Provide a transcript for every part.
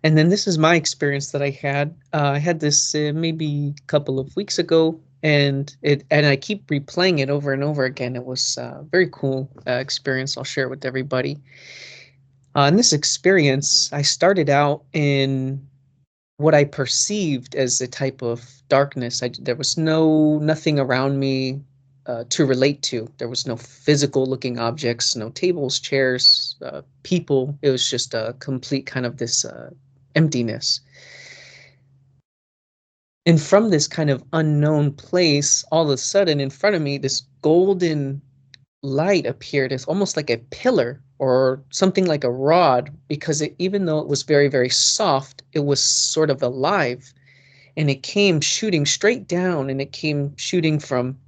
And then this is my experience that I had. I had this maybe a couple of weeks ago, and I keep replaying it over and over again. It was a very cool experience. I'll share it with everybody. In this experience, I started out in what I perceived as a type of darkness. There was nothing around me to relate to. There was no physical looking objects, no tables, chairs, people. It was just a complete kind of this emptiness. And from this kind of unknown place, all of a sudden in front of me, this golden light appeared as almost like a pillar or something like a rod, because even though it was very, very soft, it was sort of alive. And it came shooting straight down, and it came shooting from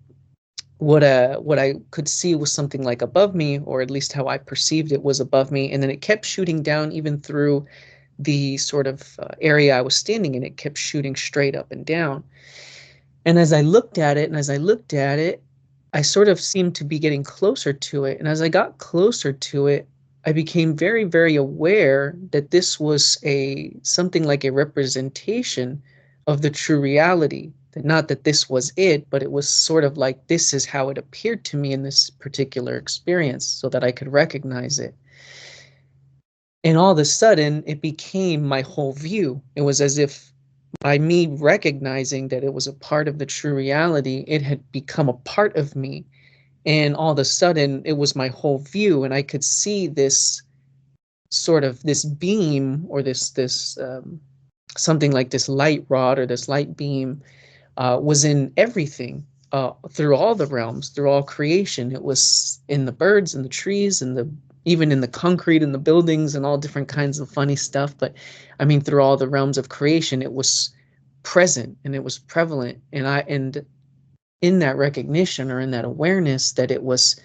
what I could see was something like above me, or at least how I perceived it was above me. And then it kept shooting down even through the sort of area I was standing in. It kept shooting straight up and down. And as I looked at it, I sort of seemed to be getting closer to it. And as I got closer to it, I became very, very aware that this was something like a representation of the true reality. That not that this was it, but it was sort of like this is how it appeared to me in this particular experience, so that I could recognize it. And all of a sudden, it became my whole view. It was as if by me recognizing that it was a part of the true reality, it had become a part of me. And all of a sudden, it was my whole view, and I could see this sort of this beam, or this something like this light rod or this light beam was in everything, through all the realms, through all creation. It was in the birds and the trees and even in the concrete and the buildings and all different kinds of funny stuff. But I mean, through all the realms of creation, it was present and it was prevalent. And in that recognition, or in that awareness that it was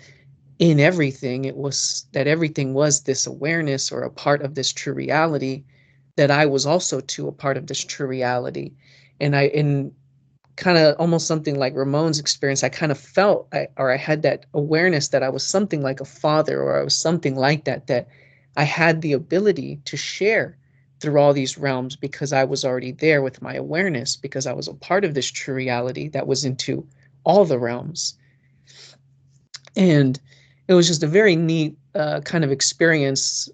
in everything, it was that everything was this awareness or a part of this true reality, that I was also too a part of this true reality. And in kind of almost something like Ramon's experience, I kind of felt, I had that awareness that I was something like a father, or I was something like that, that I had the ability to share through all these realms, because I was already there with my awareness, because I was a part of this true reality that was into all the realms. And it was just a very neat kind of experience.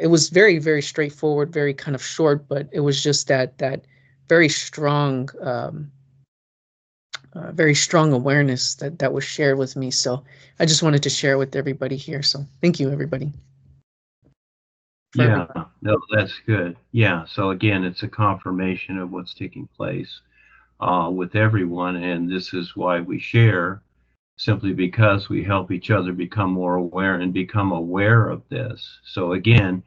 It was very, very straightforward, very kind of short, but it was just that very strong very strong awareness that was shared with me. So I just wanted to share with everybody here. So thank you, everybody. Yeah, no, that's good. Yeah, so again, it's a confirmation of what's taking place with everyone, and this is why we share, simply because we help each other become more aware and become aware of this. So again,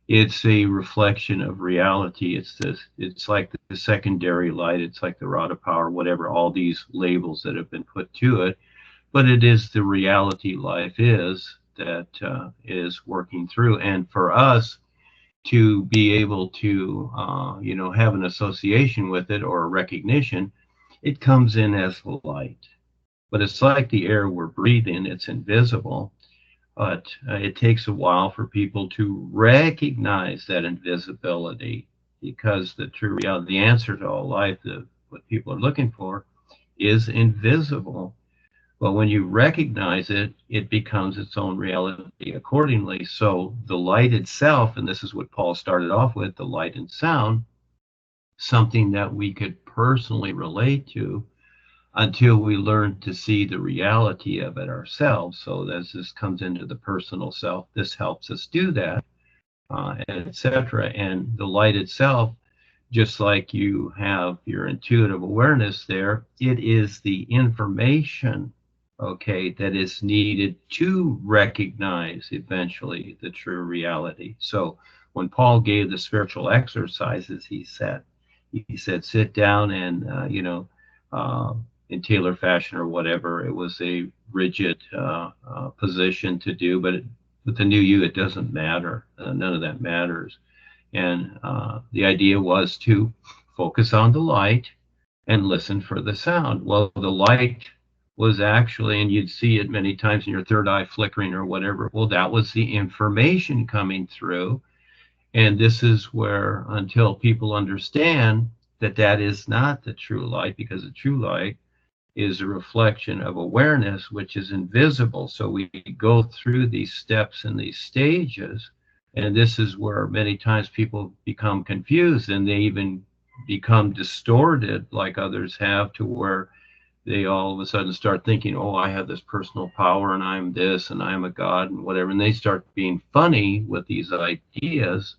it's a reflection of reality. It's like the secondary light, it's like the rod of power, whatever, all these labels that have been put to it, but it is the reality life is that is working through. And for us to be able to have an association with it or a recognition, it comes in as light. But it's like the air we're breathing, it's invisible, but it takes a while for people to recognize that invisibility, because the true reality, the answer to all life, what people are looking for, is invisible. But when you recognize it, it becomes its own reality accordingly. So the light itself, and this is what Paul started off with, the light and sound, something that we could personally relate to until we learn to see the reality of it ourselves. So as this comes into the personal self, this helps us do that, etc. And the light itself, just like you have your intuitive awareness there, it is the information, okay, that is needed to recognize eventually the true reality. So when Paul gave the spiritual exercises, he said, sit down and, in Taylor fashion or whatever, it was a rigid position to do, but with the new you, it doesn't matter. None of that matters. And the idea was to focus on the light and listen for the sound. Well, the light was actually, and you'd see it many times in your third eye flickering or whatever. Well, that was the information coming through. And this is where, until people understand that that is not the true light, because the true light is a reflection of awareness, which is invisible. So we go through these steps and these stages. And this is where many times people become confused, and they even become distorted, like others have, to where they all of a sudden start thinking, oh, I have this personal power and I'm this and I'm a god and whatever. And they start being funny with these ideas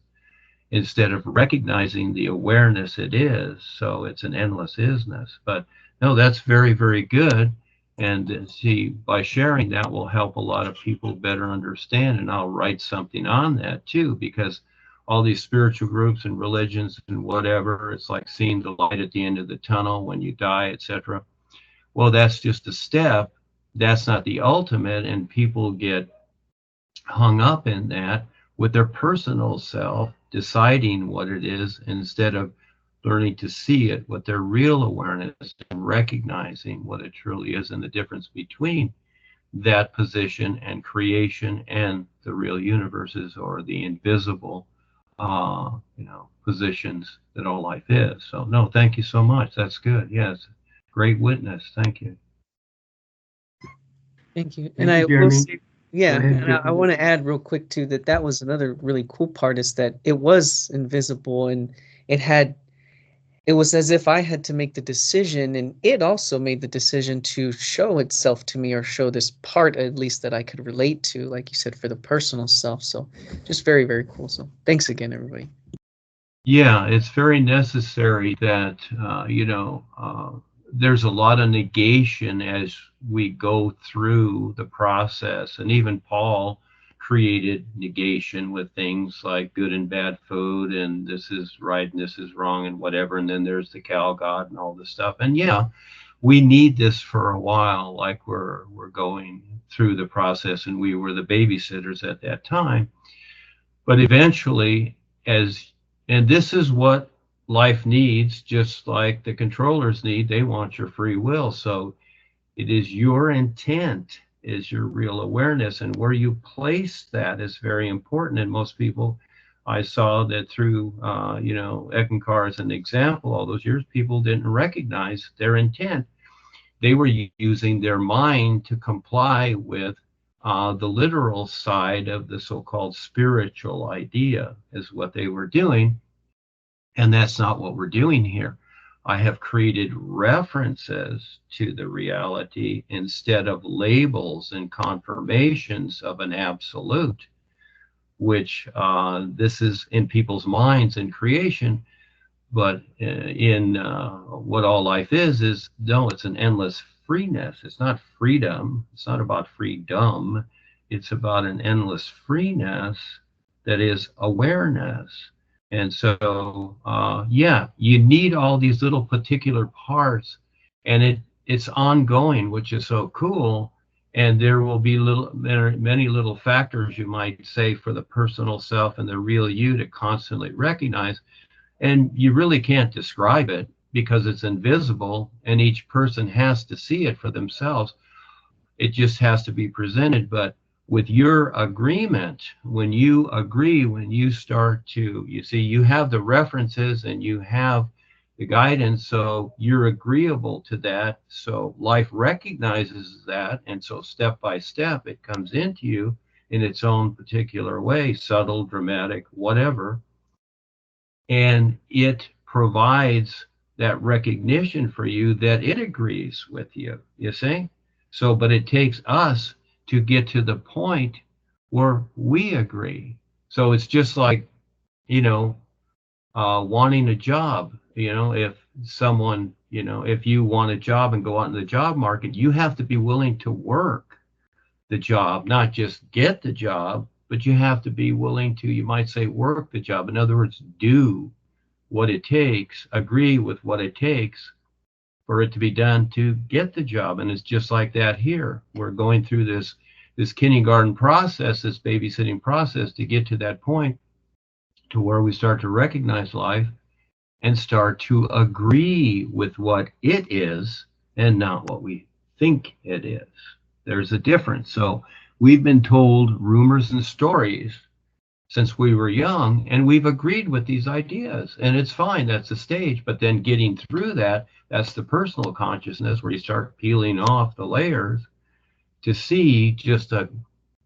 instead of recognizing the awareness it is. So it's an endless isness. But no, that's very, very good. And see, by sharing that will help a lot of people better understand. And I'll write something on that too, because all these spiritual groups and religions and whatever, it's like seeing the light at the end of the tunnel when you die, etc. Well, that's just a step. That's not the ultimate. And people get hung up in that with their personal self deciding what it is instead of learning to see it with their real awareness and recognizing what it truly is and the difference between that position and creation and the real universes or the invisible positions that all life is. So no, thank you so much. That's good. Yes, great witness. Thank you. Thank you. And Thank you, I will Jeremy. say, yeah, and I want to add real quick too that that was another really cool part, is that it was invisible, and it had, it was as if I had to make the decision, and it also made the decision to show itself to me, or show this part at least that I could relate to, like you said, for the personal self. So just very, very cool. So thanks again, everybody. Yeah, it's very necessary that, there's a lot of negation as we go through the process. And even Paul created negation with things like good and bad food, and this is right and this is wrong and whatever. And then there's the cow god and all this stuff. And yeah, we need this for a while, like we're going through the process, and we were the babysitters at that time. But eventually, as and this is what life needs, just like the controllers need, they want your free will. So it is your intent, is your real awareness, and where you place that is very important. And most people, I saw that through, Eckankar as an example, all those years, people didn't recognize their intent. They were using their mind to comply with the literal side of the so-called spiritual idea, is what they were doing. And that's not what we're doing here. I have created references to the reality instead of labels and confirmations of an absolute, which this is in people's minds in creation. But in what all life is no, it's an endless freeness. It's not freedom. It's not about freedom. It's about an endless freeness that is awareness. And so, yeah, you need all these little particular parts, and it's ongoing, which is so cool. And there will be many little factors, you might say, for the personal self and the real you to constantly recognize. And you really can't describe it because it's invisible, and each person has to see it for themselves. It just has to be presented. But with your agreement, when you agree, when you start to, you see, you have the references and you have the guidance, so you're agreeable to that. So life recognizes that. And so step by step, it comes into you in its own particular way, subtle, dramatic, whatever. And it provides that recognition for you that it agrees with you, you see? So, but it takes us to get to the point where we agree. So it's just like, wanting a job. If someone, if you want a job and go out in the job market, you have to be willing to work the job, not just get the job, but you have to be willing to, you might say, work the job. In other words, do what it takes, agree with what it takes for it to be done to get the job. And it's just like that here. We're going through this kindergarten process, this babysitting process, to get to that point to where we start to recognize life and start to agree with what it is and not what we think it is. There's a difference. So we've been told rumors and stories since we were young, and we've agreed with these ideas, and it's fine. That's the stage. But then getting through that, that's the personal consciousness, where you start peeling off the layers to see just a,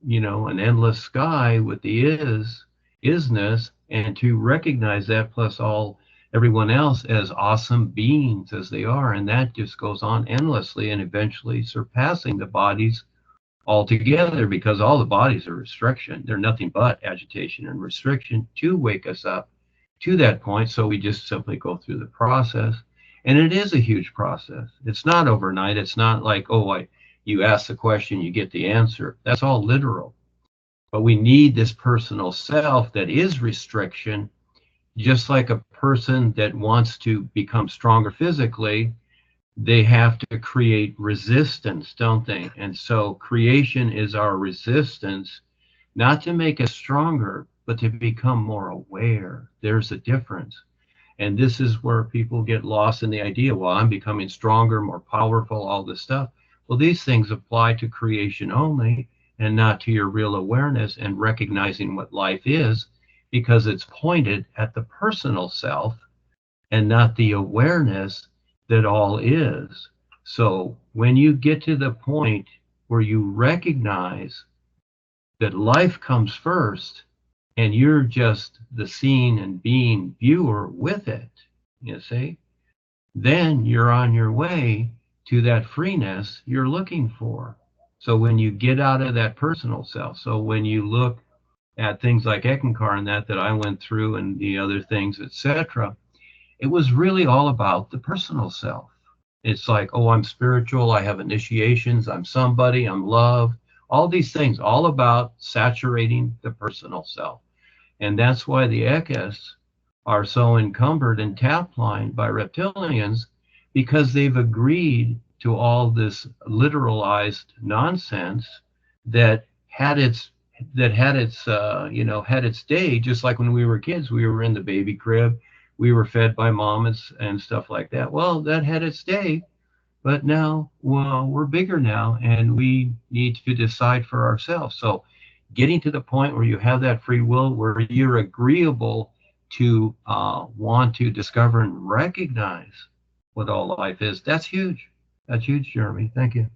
an endless sky with the isness, and to recognize that, plus everyone else, as awesome beings as they are. And that just goes on endlessly, and eventually surpassing the bodies altogether, because all the bodies are restriction. They're nothing but agitation and restriction to wake us up to that point. So we just simply go through the process. And it is a huge process. It's not overnight. It's not like, you ask the question, you get the answer. That's all literal. But we need this personal self that is restriction, just like a person that wants to become stronger physically. They have to create resistance, don't they? And so creation is our resistance, not to make us stronger, but to become more aware. There's a difference. And this is where people get lost in the idea, well, I'm becoming stronger, more powerful, all this stuff. Well, these things apply to creation only, and not to your real awareness and recognizing what life is, because it's pointed at the personal self and not the awareness that all is. So when you get to the point where you recognize that life comes first, and you're just the seeing and being viewer with it, you see, then you're on your way to that freeness you're looking for. So when you get out of that personal self, so when you look at things like Eckankar and that I went through, and the other things, etc., it was really all about the personal self. It's like, I'm spiritual, I have initiations, I'm somebody, I'm loved, all these things, all about saturating the personal self. And that's why the Ekkas are so encumbered and tap-lined by reptilians, because they've agreed to all this literalized nonsense that had its had its day. Just like when we were kids, we were in the baby crib, we were fed by mamas and stuff like that. Well, that had its day, but now, well, we're bigger now, and we need to decide for ourselves. So getting to the point where you have that free will, where you're agreeable to want to discover and recognize what all life is, that's huge. That's huge, Jeremy. Thank you.